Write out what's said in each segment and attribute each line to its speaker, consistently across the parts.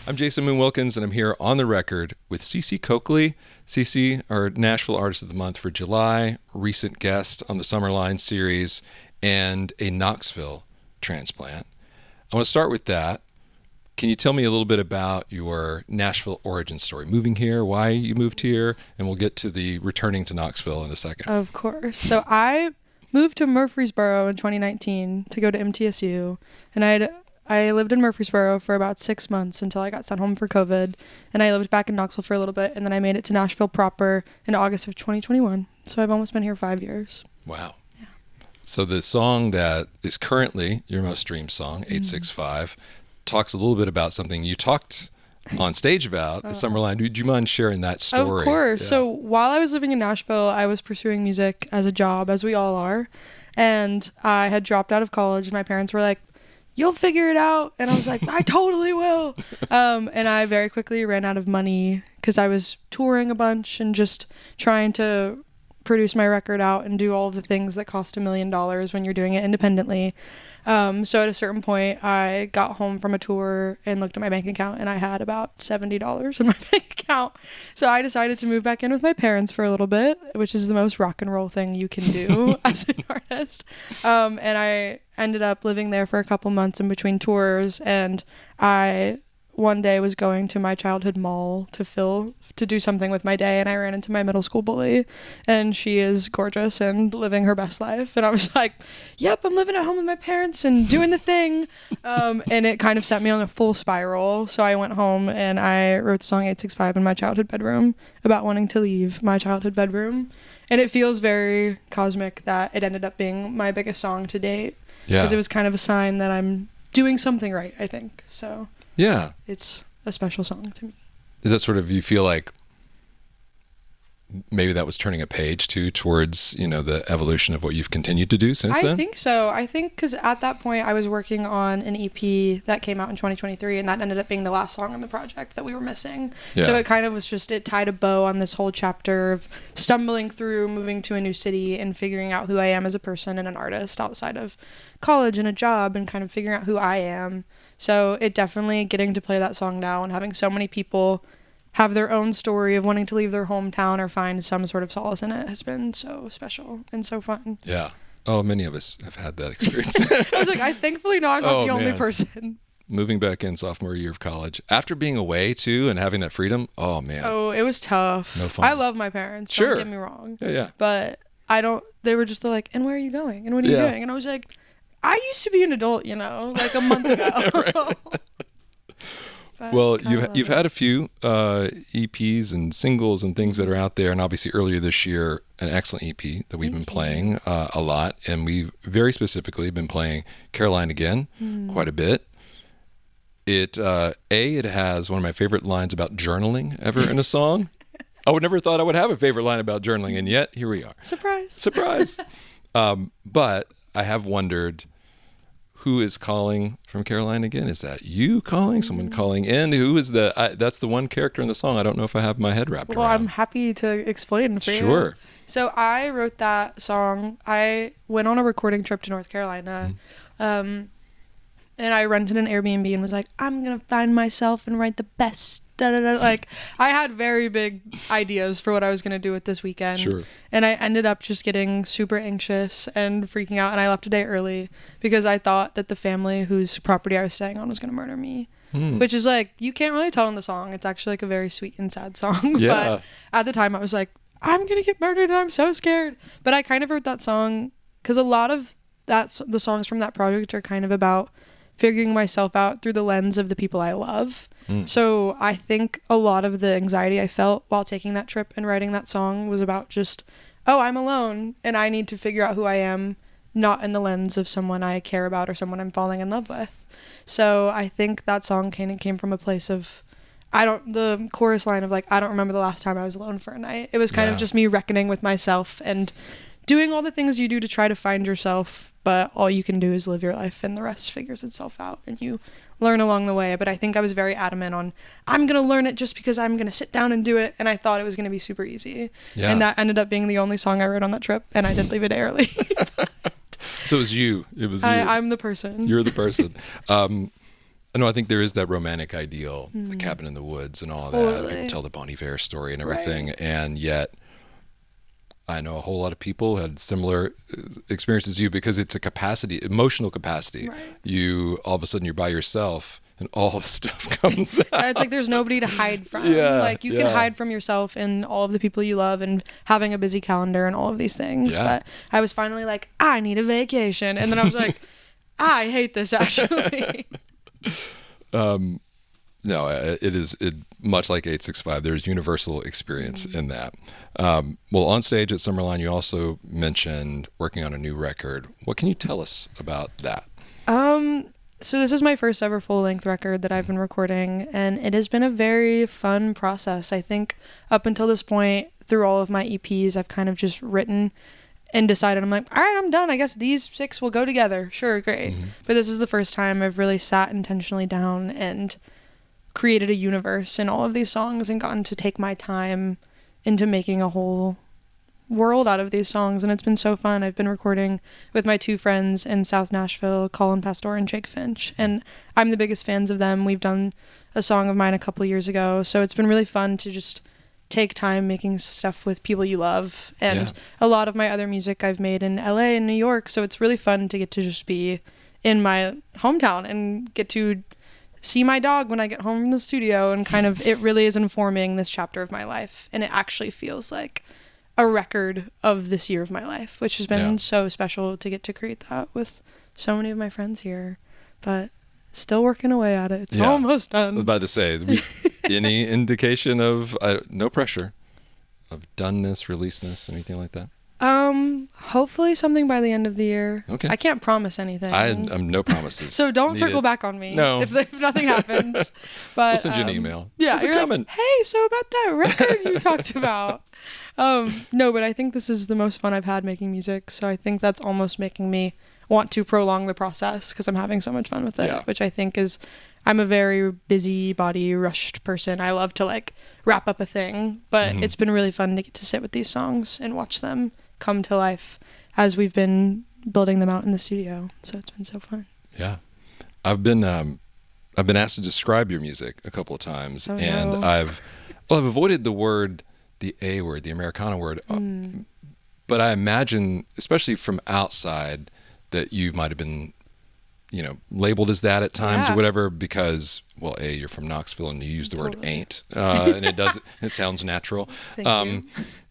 Speaker 1: I'm Jason Moon Wilkins, and I'm here on the record with Cece Coakley. Cece, our Nashville Artist of the Month for July, recent guest on the Summerline series, and a Knoxville transplant. I want to start with that. Can you tell me a little bit about your Nashville origin story? Moving here, why you moved here, and we'll get to the returning to Knoxville in a second.
Speaker 2: Of course. So I moved to Murfreesboro in 2019 to go to MTSU, and I lived in Murfreesboro for about 6 months until I got sent home for COVID, and I lived back in Knoxville for a little bit, and then I made it to Nashville proper in August of 2021. So I've almost been here 5 years.
Speaker 1: Wow. Yeah. So the song that is currently your most streamed song, 865, talks a little bit about something you talked on stage about at Summerline. Would you mind sharing that story?
Speaker 2: Of course.
Speaker 1: Yeah.
Speaker 2: So while I was living in Nashville, I was pursuing music as a job, as we all are, and I had dropped out of college, and my parents were like, "You'll figure it out." And I was like, "I totally will." And I very quickly ran out of money because I was touring a bunch and just trying to produce my record out and do all of the things that cost $1 million when you're doing it independently. So at a certain point, I got home from a tour and looked at my bank account, and I had about $70 in my bank account. So I decided to move back in with my parents for a little bit, which is the most rock and roll thing you can do as an artist. And I ended up living there for a couple months in between tours, and I one day was going to my childhood mall to do something with my day, and I ran into my middle school bully, and she is gorgeous and living her best life, and I was like, yep, I'm living at home with my parents and doing the thing. And it kind of set me on a full spiral. So I went home and I wrote the song 865 in my childhood bedroom about wanting to leave my childhood bedroom, and it feels very cosmic that it ended up being my biggest song to date, because it was kind of a sign that I'm doing something right, I think. So
Speaker 1: yeah,
Speaker 2: it's a special song to me.
Speaker 1: Is that sort of, you feel like maybe that was turning a page too towards, the evolution of what you've continued to do since then?
Speaker 2: I think so. I think because at that point I was working on an EP that came out in 2023, and that ended up being the last song on the project that we were missing. Yeah. So it kind of was just, it tied a bow on this whole chapter of stumbling through, moving to a new city, and figuring out who I am as a person and an artist outside of college and a job, and kind of figuring out who I am. So it definitely, getting to play that song now and having so many people have their own story of wanting to leave their hometown or find some sort of solace in it has been so special and so fun.
Speaker 1: Yeah. Oh, many of us have had that experience.
Speaker 2: I was like, thankfully no, I'm not the only person.
Speaker 1: Moving back in sophomore year of college, after being away too and having that freedom, oh man.
Speaker 2: Oh, it was tough.
Speaker 1: No fun.
Speaker 2: I love my parents,
Speaker 1: sure.
Speaker 2: Don't get me wrong.
Speaker 1: Yeah.
Speaker 2: But they were just like, and where are you going? And what are you doing? And I was like, I used to be an adult, like a month ago.
Speaker 1: Well, you've had a few EPs and singles and things that are out there, and obviously earlier this year, an excellent EP that we've been playing a lot, and we've very specifically been playing Caroline Again quite a bit. It has one of my favorite lines about journaling ever in a song. I would never thought I would have a favorite line about journaling, and yet here we are. Surprise. But I have wondered, who is calling from Caroline Again? Is that you calling? Someone calling in? Who is that's the one character in the song I don't know if I have my head wrapped around.
Speaker 2: Well, I'm happy to explain for you.
Speaker 1: Sure.
Speaker 2: So I wrote that song. I went on a recording trip to North Carolina, and I rented an Airbnb and was like, I'm going to find myself and write the best. Like, I had very big ideas for what I was going to do with this weekend.
Speaker 1: Sure.
Speaker 2: And I ended up just getting super anxious and freaking out. And I left a day early because I thought that the family whose property I was staying on was going to murder me. Which is like, you can't really tell in the song. It's actually like a very sweet and sad song.
Speaker 1: Yeah.
Speaker 2: But at the time I was like, I'm going to get murdered and I'm so scared. But I kind of wrote that song because a lot of the songs from that project are kind of about figuring myself out through the lens of the people I love. So I think a lot of the anxiety I felt while taking that trip and writing that song was about just, I'm alone and I need to figure out who I am, not in the lens of someone I care about or someone I'm falling in love with. So I think that song came from a place of, the chorus line of like, I don't remember the last time I was alone for a night. It was kind of just me reckoning with myself and doing all the things you do to try to find yourself, but all you can do is live your life and the rest figures itself out and you learn along the way. But I think I was very adamant on, I'm going to learn it just because I'm going to sit down and do it. And I thought it was going to be super easy. Yeah. And that ended up being the only song I wrote on that trip. And I did leave it early.
Speaker 1: So it was you. It was you.
Speaker 2: I'm the person.
Speaker 1: You're the person. No, I think there is that romantic ideal, the cabin in the woods and all that.
Speaker 2: Totally.
Speaker 1: People tell the Bon Iver story and everything. Right. And yet I know a whole lot of people had similar experiences as you, because it's a capacity, emotional capacity.
Speaker 2: Right.
Speaker 1: You, all of a sudden you're by yourself and all the stuff comes out.
Speaker 2: Yeah, it's like there's nobody to hide from.
Speaker 1: Yeah,
Speaker 2: like you can hide from yourself and all of the people you love and having a busy calendar and all of these things.
Speaker 1: Yeah.
Speaker 2: But I was finally like, I need a vacation. And then I was like, I hate this actually.
Speaker 1: No, it is much like 865. There's universal experience in that. Well, on stage at Summerline, you also mentioned working on a new record. What can you tell us about that?
Speaker 2: So this is my first ever full-length record that I've been recording, and it has been a very fun process. I think up until this point, through all of my EPs, I've kind of just written and decided, I'm like, all right, I'm done. I guess these 6 will go together. Sure, great. Mm-hmm. But this is the first time I've really sat intentionally down and created a universe in all of these songs and gotten to take my time into making a whole world out of these songs, and it's been so fun. I've been recording with my 2 friends in South Nashville, Colin Pastor and Jake Finch, and I'm the biggest fans of them. We've done a song of mine a couple years ago, so it's been really fun to just take time making stuff with people you love. And a lot of my other music I've made in LA and New York, so it's really fun to get to just be in my hometown and get to see my dog when I get home from the studio, and kind of it really is informing this chapter of my life, and it actually feels like a record of this year of my life, which has been so special to get to create that with so many of my friends here. But still working away at it. It's almost done.
Speaker 1: I was about to say, any indication of no pressure of doneness, releaseness, anything like that?
Speaker 2: Hopefully something by the end of the year.
Speaker 1: Okay.
Speaker 2: I can't promise anything.
Speaker 1: I'm no promises.
Speaker 2: So don't circle back on me.
Speaker 1: No.
Speaker 2: If nothing happens. But
Speaker 1: we'll send you an email.
Speaker 2: Yeah.
Speaker 1: How's it coming?
Speaker 2: Like, hey, so about that record you talked about. No, but I think this is the most fun I've had making music. So I think that's almost making me want to prolong the process, because I'm having so much fun with it, which I think is, I'm a very busy body rushed person. I love to like wrap up a thing, but it's been really fun to get to sit with these songs and watch them come to life as we've been building them out in the studio. So it's been so fun. Yeah.
Speaker 1: I've been asked to describe your music a couple of times, and I've avoided the A word, the Americana word, but I imagine, especially from outside, that you might have been, labeled as that at times or whatever, because, well, A, you're from Knoxville and you use the word ain't, and it sounds natural. Thank you.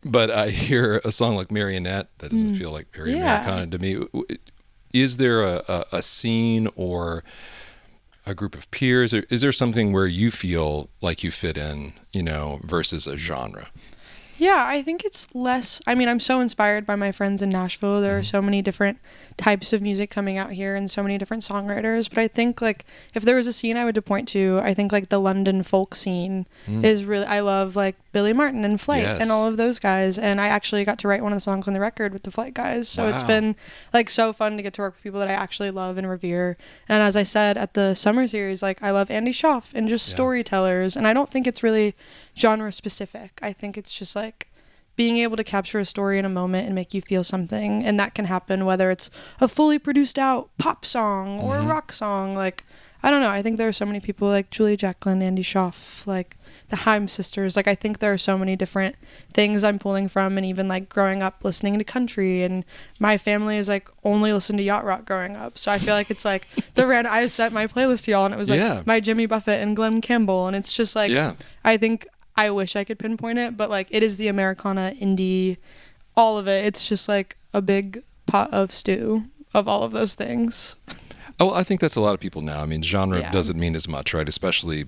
Speaker 1: But I hear a song like Marionette that doesn't feel like very Americana to me. Is there a scene or a group of peers, or is there something where you feel like you fit in, versus a genre?
Speaker 2: Yeah, I think it's less, I'm so inspired by my friends in Nashville. There are so many different types of music coming out here and so many different songwriters. But I think like if there was a scene I would point to, I think like the London folk scene is really, I love like Billy Martin and Flight and all of those guys. And I actually got to write one of the songs on the record with the Flight guys. So it's been like so fun to get to work with people that I actually love and revere. And as I said at the summer series, like I love Andy Schaaf and just storytellers. And I don't think it's really genre specific. I think it's just like being able to capture a story in a moment and make you feel something. And that can happen whether it's a fully produced out pop song or a rock song. Like, I don't know. I think there are so many people like Julia Jacqueline, Andy Schaaf, like the Haim sisters. Like, I think there are so many different things I'm pulling from. And even like growing up listening to country, and my family is like only listened to yacht rock growing up. So I feel like it's like I sent my playlist to y'all and it was like my Jimmy Buffett and Glenn Campbell. And it's just like, I think I wish I could pinpoint it, but like it is the Americana, indie, all of it. It's just like a big pot of stew of all of those things.
Speaker 1: Oh, I think that's a lot of people now. Genre doesn't mean as much, right? Especially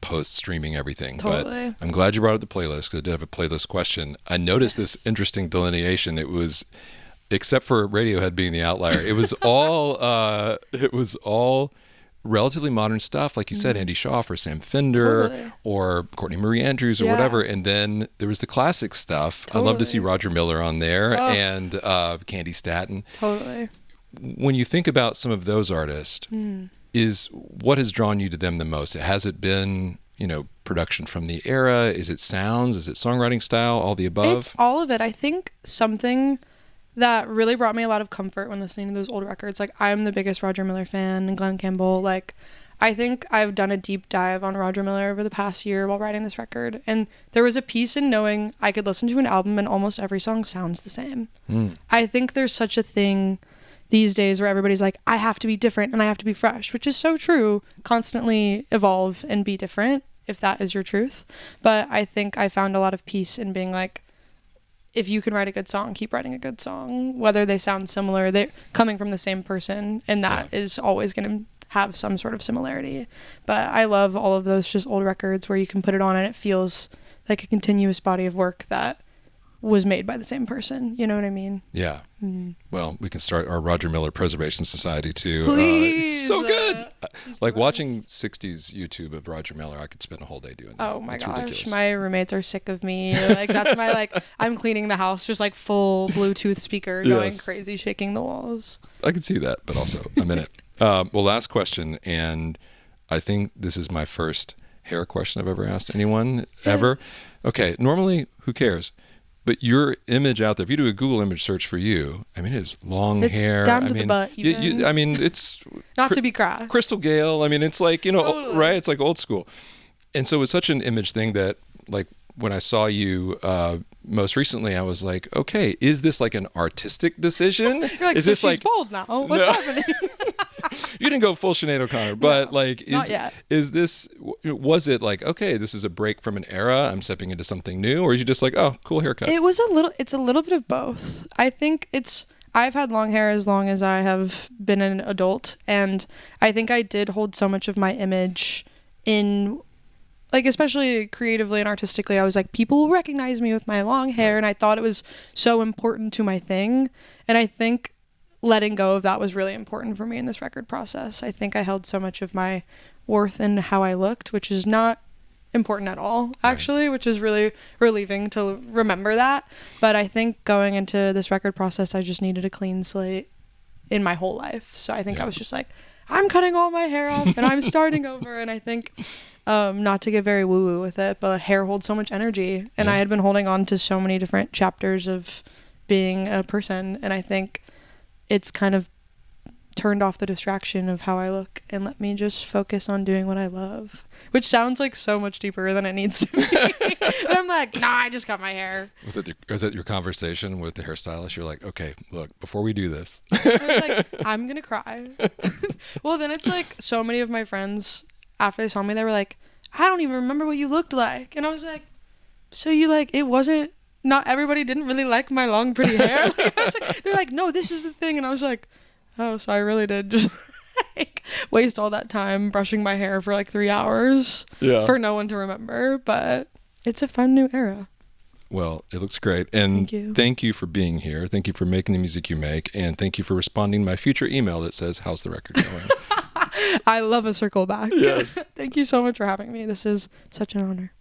Speaker 1: post-streaming everything.
Speaker 2: Totally.
Speaker 1: But I'm glad you brought up the playlist, because I did have a playlist question. I noticed this interesting delineation. It was, except for Radiohead being the outlier, it was all relatively modern stuff, like you said, Andy Schaaf or Sam Fender or Courtney Marie Andrews or whatever. And then there was the classic stuff. I love to see Roger Miller on there and Candy Staton.
Speaker 2: Totally.
Speaker 1: When you think about some of those artists, is what has drawn you to them the most? Has it been, production from the era? Is it sounds? Is it songwriting style? All the above?
Speaker 2: It's all of it. I think something that really brought me a lot of comfort when listening to those old records. Like, I'm the biggest Roger Miller fan and Glenn Campbell. Like, I think I've done a deep dive on Roger Miller over the past year while writing this record, and there was a piece in knowing I could listen to an album and almost every song sounds the same. I think there's such a thing these days where everybody's like, I have to be different and I have to be fresh, which is so true. Constantly evolve and be different, if that is your truth. But I think I found a lot of peace in being like, if you can write a good song, keep writing a good song. Whether they sound similar, they're coming from the same person, and that is always going to have some sort of similarity. But I love all of those just old records where you can put it on and it feels like a continuous body of work that was made by the same person. You know what I mean?
Speaker 1: Yeah. Well, we can start our Roger Miller Preservation Society too.
Speaker 2: Please.
Speaker 1: It's so good. Like watching 60s YouTube of Roger Miller, I could spend a whole day doing that.
Speaker 2: Oh my
Speaker 1: It's
Speaker 2: gosh.
Speaker 1: ridiculous.
Speaker 2: My roommates are sick of me. Like that's my like, I'm cleaning the house, just like full Bluetooth speaker going crazy, shaking the walls.
Speaker 1: I can see that, but also I'm in it. Well, last question, and I think this is my first hair question I've ever asked anyone ever. Okay, normally, who cares? But your image out there, if you do a Google image search for you, I mean, it is long hair.
Speaker 2: Down to the butt.
Speaker 1: I mean, it's
Speaker 2: not to be crass.
Speaker 1: Crystal Gale. I mean, it's like, you know,
Speaker 2: Totally.
Speaker 1: right? It's like old school. And so it's such an image thing that, like, when I saw you most recently, I was like, okay, is this like an artistic decision?
Speaker 2: You're like,
Speaker 1: is
Speaker 2: so
Speaker 1: this
Speaker 2: she's
Speaker 1: like
Speaker 2: bald now? What's happening?
Speaker 1: You didn't go full Sinead O'Connor, but like,
Speaker 2: not yet.
Speaker 1: Was it like, okay, this is a break from an era, I'm stepping into something new, or is you just like, oh, cool haircut?
Speaker 2: It's a little bit of both. I think I've had long hair as long as I have been an adult, and I think I did hold so much of my image in, like, especially creatively and artistically, I was like, people will recognize me with my long hair, and I thought it was so important to my thing, and I think letting go of that was really important for me in this record process. I think I held so much of my worth in how I looked, which is not important at all, actually, which is really relieving to remember that. But I think going into this record process, I just needed a clean slate in my whole life. So I think I was just like, I'm cutting all my hair off and I'm starting over. And I think, not to get very woo-woo with it, but hair holds so much energy. And I had been holding on to so many different chapters of being a person. And I think it's kind of turned off the distraction of how I look and let me just focus on doing what I love, which sounds like so much deeper than it needs to be. But I'm like, nah, I just cut my hair.
Speaker 1: Was that your conversation with the hairstylist? You're like, okay, look, before we do this.
Speaker 2: I was like, I'm going to cry. Well, then it's like so many of my friends, after they saw me, they were like, I don't even remember what you looked like. And I was like, so you like, it wasn't, not everybody didn't really like my long pretty hair. Like, I was like, they're like, no, this is the thing. And I was like, oh, so I really did just like waste all that time brushing my hair for like 3 hours for no one to remember. But it's a fun new era.
Speaker 1: Well, it looks great. And thank you for being here. Thank you for making the music you make. And thank you for responding to my future email that says, how's the record going?
Speaker 2: I love a circle back.
Speaker 1: Yes.
Speaker 2: Thank you so much for having me. This is such an honor.